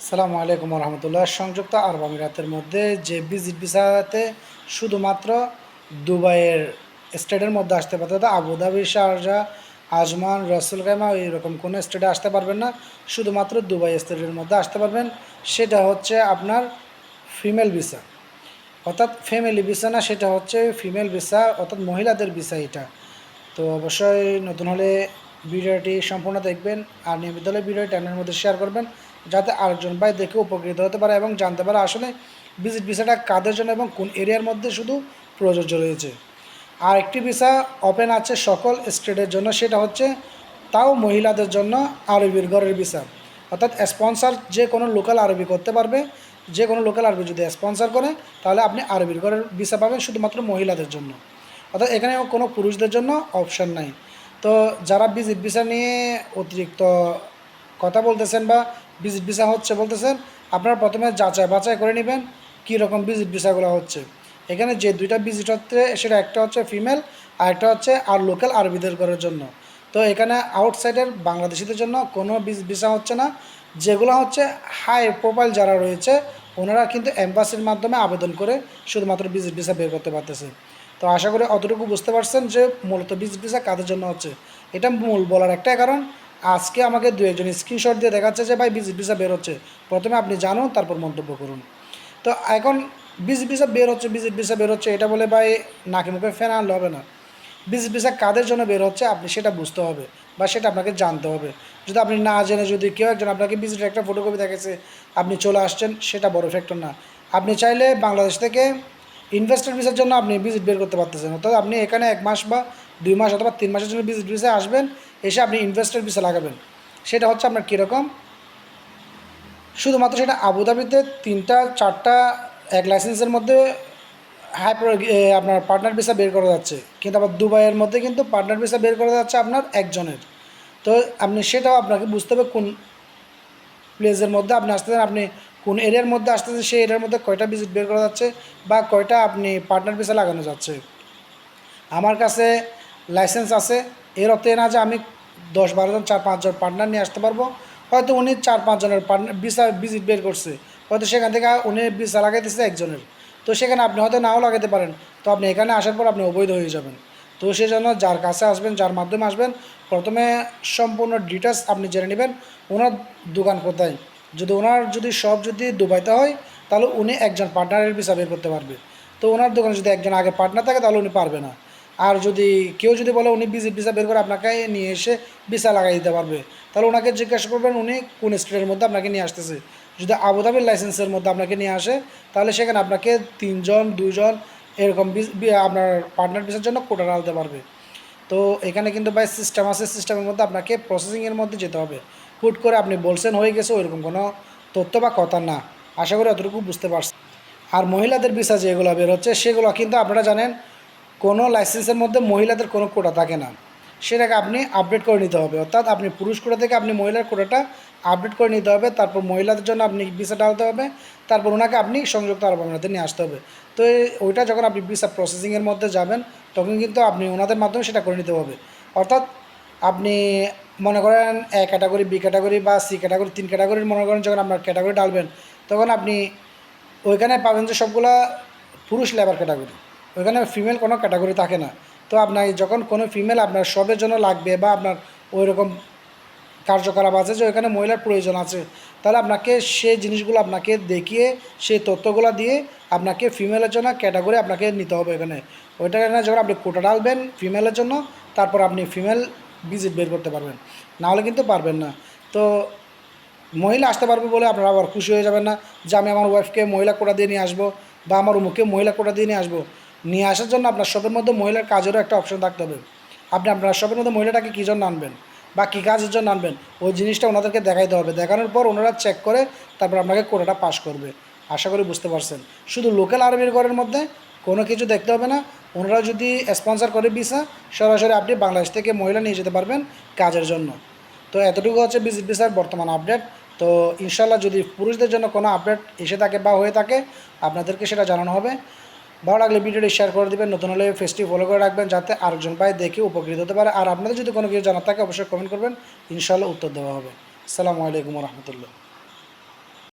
আসসালামু আলাইকুম রহমতুল্লাহ। সংযুক্ত আরব আমিরাতের মধ্যে যে ভিজিট ভিসাতে শুধুমাত্র দুবাইয়ের স্টেটের মধ্যে আসতে পারতে, তো আবুধাবি, শারজা, আজমান, রসুল খাইমা এইরকম কোনো স্টেটে আসতে পারবেন না। শুধুমাত্র দুবাই স্টেটের মধ্যে আসতে পারবেন। সেটা হচ্ছে আপনার ফিমেল ভিসা, অর্থাৎ ফ্যামিলি ভিসা না, সেটা হচ্ছে ফিমেল ভিসা, অর্থাৎ মহিলাদের ভিসা এটা। তো অবশ্যই নতুন হলে ভিডিওটি সম্পূর্ণ দেখবেন আর নিয়মিত হলে ভিডিওটি চ্যানেলের মধ্যে শেয়ার করবেন, যাতে আরেকজন ভাই দেখে উপকৃত হতে পারে এবং জানতে পারে আসলে ভিজিট ভিসাটা কাদের জন্য এবং কোন এরিয়ার মধ্যে শুধু প্রযোজ্য রয়েছে। আর একটি ভিসা ওপেন আছে সকল স্টেটের জন্য, সেটা হচ্ছে তাও মহিলাদের জন্য আরবির ঘরের ভিসা, অর্থাৎ স্পন্সর যে কোনো লোকাল আরবি করতে পারবে। যে কোনো লোকাল আরবি যদি স্পন্সর করে তাহলে আপনি আরবির ঘরের ভিসা পাবেন শুধুমাত্র মহিলাদের জন্য, অর্থাৎ এখানে কোনো পুরুষদের জন্য অপশান নাই। তো যারা ভিজিট ভিসা নিয়ে অতিরিক্ত কথা বলতেছেন বা ভিজিট ভিসা হচ্ছে বলতেছেন, আপনারা প্রথমে যাচাই বাছাই করে নেবেন কীরকম ভিজিট ভিসাগুলো হচ্ছে। এখানে যে দুইটা ভিজিট হচ্ছে সেটা একটা হচ্ছে ফিমেল আর একটা হচ্ছে আর লোকাল আরবিদের করার জন্য। তো এখানে আউটসাইডের বাংলাদেশিদের জন্য কোনো ভিজিট ভিসা হচ্ছে না। যেগুলো হচ্ছে হাই প্রোফাইল যারা রয়েছে ওনারা কিন্তু এম্বাসির মাধ্যমে আবেদন করে শুধুমাত্র ভিজিট ভিসা বের করতে পারতেছে। তো আশা করি অতটুকু বুঝতে পারছেন যে মূলত ভিজিট ভিসা কাদের জন্য হচ্ছে। এটা মূল বলার একটাই কারণ, আজকে আমাকে দু একজন স্ক্রিনশট দিয়ে দেখাচ্ছে যে ভাই ভিজিট ভিসা বের হচ্ছে, প্রথমে আপনি জানুন তারপর মন্তব্য করুন। তো এখন ভিজিট ভিসা বের হচ্ছে, ভিজিট ভিসা বের হচ্ছে এটা বলে ভাই নাকি মুখে ফেন আনলে হবে না। ভিজিট ভিসা কাদের জন্য বের হচ্ছে আপনি সেটা বুঝতে হবে বা সেটা আপনাকে জানতে হবে। যদি আপনি না জেনে যদি কেউ একজন আপনাকে ভিজিটের একটা ফটোকপি দেখেছে আপনি চলে আসছেন, সেটা বড় ফ্যাক্টর না। আপনি চাইলে বাংলাদেশ থেকে ইনভেস্টর ভিসার জন্য আপনি ভিজিট বের করতে পারতেছেন, অর্থাৎ আপনি এখানে 1 মাস বা 2 মাস অথবা 3 মাসের জন্য ভিজিট ভিসায় আসবেন, এসে আপনি ইনভেস্টর ভিসা লাগাবেন। সেটা হচ্ছে আপনার কীরকম, শুধুমাত্র সেটা আবুধাবিতে 3টা 4টা এক লাইসেন্সের মধ্যে আপনার পার্টনার ভিসা বের করা যাচ্ছে, কিন্তু আবার দুবাইয়ের মধ্যে কিন্তু পার্টনার ভিসা বের করা যাচ্ছে আপনার একজনের। তো আপনি সেটাও আপনাকে বুঝতে হবে কোন প্লেসের মধ্যে আপনি আসতেছেন, আপনি কোন এরিয়ার মধ্যে আসতেছেন, সেই এরিয়ার মধ্যে কয়টা ভিজিট বের করা যাচ্ছে বা কয়টা আপনি পার্টনার ভিসা লাগানো যাচ্ছে। আমার কাছে লাইসেন্স আছে, এর অর্থ না যে আমি 10-12 জন 4-5 জন পার্টনার নিয়ে আসতে পারবো। হয়তো উনি 4-5 জনের পার্টনার ভিজিট বের করছে, হয়তো সেখান থেকে উনি ভিসা লাগাইতেছে একজনের। তো সেখানে আপনি হয়তো নাও লাগাতে পারেন, তো আপনি এখানে আসার পর আপনি অবৈধ হয়ে যাবেন। তো সেই জন্য যার কাছে আসবেন, যার মাধ্যমে আসবেন, প্রথমে সম্পূর্ণ ডিটেলস আপনি জেনে নেবেন ওনার দোকান কোথায়। যদি সব দুবাইতে হয় তাহলে উনি একজন পার্টনারের ভিসা বের করতে পারবে। তো ওনার দোকানে যদি একজন আগে পার্টনার থাকে তাহলে উনি পারবে না। আর যদি কেউ বলে উনি ভিসা বের করে আপনাকে নিয়ে এসে ভিসা লাগাই দিতে পারবে, তাহলে ওনাকে জিজ্ঞাসা করবেন উনি কোন স্টেটের মধ্যে আপনাকে নিয়ে আসতেছে। যদি আবুধাবির লাইসেন্সের মধ্যে আপনাকে নিয়ে আসে তাহলে সেখানে আপনাকে 3 জন 2 জন এরকম আপনার পার্টনার ভিসার জন্য কোটা ডালতে পারবে। তো এখানে কিন্তু ভাই সিস্টেম আছে, সিস্টেমের মধ্যে আপনাকে প্রসেসিংয়ের মধ্যে যেতে হবে। হুট করে আপনি বলছেন হয়ে গেছে ওইরকম কোনো তথ্য বা কথা না। আশা করি অতটুকু বুঝতে পারছেন। আর মহিলাদের ভিসা যেগুলো বের হচ্ছে সেগুলো কিন্তু আপনারা জানেন কোনো লাইসেন্সের মধ্যে মহিলাদের কোনো কোটা থাকে না, সেটাকে আপনি আপডেট করে নিতে হবে। অর্থাৎ আপনি পুরুষ কোটা থেকে আপনি মহিলার কোটাটা আপডেট করে নিতে হবে, তারপর মহিলাদের জন্য আপনি ভিসা ডালতে হবে, তারপর ওনাকে আপনি সংযুক্ত আরব আমিরাতে নিয়ে আসতে হবে। তো ওইটা যখন আপনি ভিসা প্রসেসিংয়ের মধ্যে যাবেন তখন কিন্তু আপনি ওনাদের মাধ্যমে সেটা করে নিতে হবে। অর্থাৎ আপনি মনে করেন এ ক্যাটাগরি, বি ক্যাটাগরি বা সি ক্যাটাগরি, 3 ক্যাটাগরির মনে করেন যখন আপনার ক্যাটাগরি ডালবেন তখন আপনি ওইখানে পাবেন যে সবগুলা পুরুষ লেবার ক্যাটাগরি, ওইখানে ফিমেল কোনো ক্যাটাগরি থাকে না। তো আপনার যখন কোনো ফিমেল আপনার সবের জন্য লাগবে বা আপনার ওই রকম কার্যকলাপ আছে যে ওইখানে মহিলার প্রয়োজন আছে, তাহলে আপনাকে সেই জিনিসগুলো আপনাকে দেখিয়ে সেই তথ্যগুলো দিয়ে আপনাকে ফিমেলের জন্য ক্যাটাগরি আপনাকে নিতে হবে। এখানে ওইটা যখন আপনি কোটা ডালবেন ফিমেলের জন্য, তারপর আপনি ফিমেল ভিজিট বের করতে পারবেন, নাহলে কিন্তু পারবেন না। তো মহিলা আসতে পারবে বলে আপনারা আবার খুশি হয়ে যাবেন না যে আমি আমার ওয়াইফকে মহিলা কোটা দিয়ে নিয়ে আসবো বা আমার অমুককে মহিলা কোটা দিয়ে নিয়ে আসবো। নিয়ে আসার জন্য আপনার শপের মধ্যে মহিলার কাজেরও একটা অপশন থাকতে হবে। আপনি আপনার শপের মধ্যে মহিলাটাকে কী জন্য আনবেন বা কী কাজের জন্য আনবেন ওই জিনিসটা ওনাদেরকে দেখাইতে হবে। দেখানোর পর ওনারা চেক করে তারপর আপনাকে কোটাটা পাস করবে। আশা করি বুঝতে পারছেন। শুধু লোকাল আরবির ঘরের মধ্যে কোনো কিছু দেখতে হবে না। ওনারা যদি স্পন্সর করে ভিসা, সরাসরি আপনি বাংলাদেশ থেকে মহিলা নিয়ে যেতে পারবেন কাজের জন্য। তো এতটুকু হচ্ছে ভিজিট ভিসার বর্তমান আপডেট। তো ইনশাল্লাহ যদি পুরুষদের জন্য কোনো আপডেট এসে থাকে বা হয়ে থাকে আপনাদেরকে সেটা জানানো হবে। ভালো লাগলে ভিডিওটি শেয়ার করে দেবেন, নতুন হলে পেজটি ফলো করে রাখবেন যাতে আরেকজন ভাই দেখে উপকৃত হতে পারে। আর আপনাদের যদি কোনো কিছু জানার থাকে অবশ্যই কমেন্ট করবেন, ইনশাল্লাহ উত্তর দেওয়া হবে। আসসালামু আলাইকুম রহমতুল্লাহ।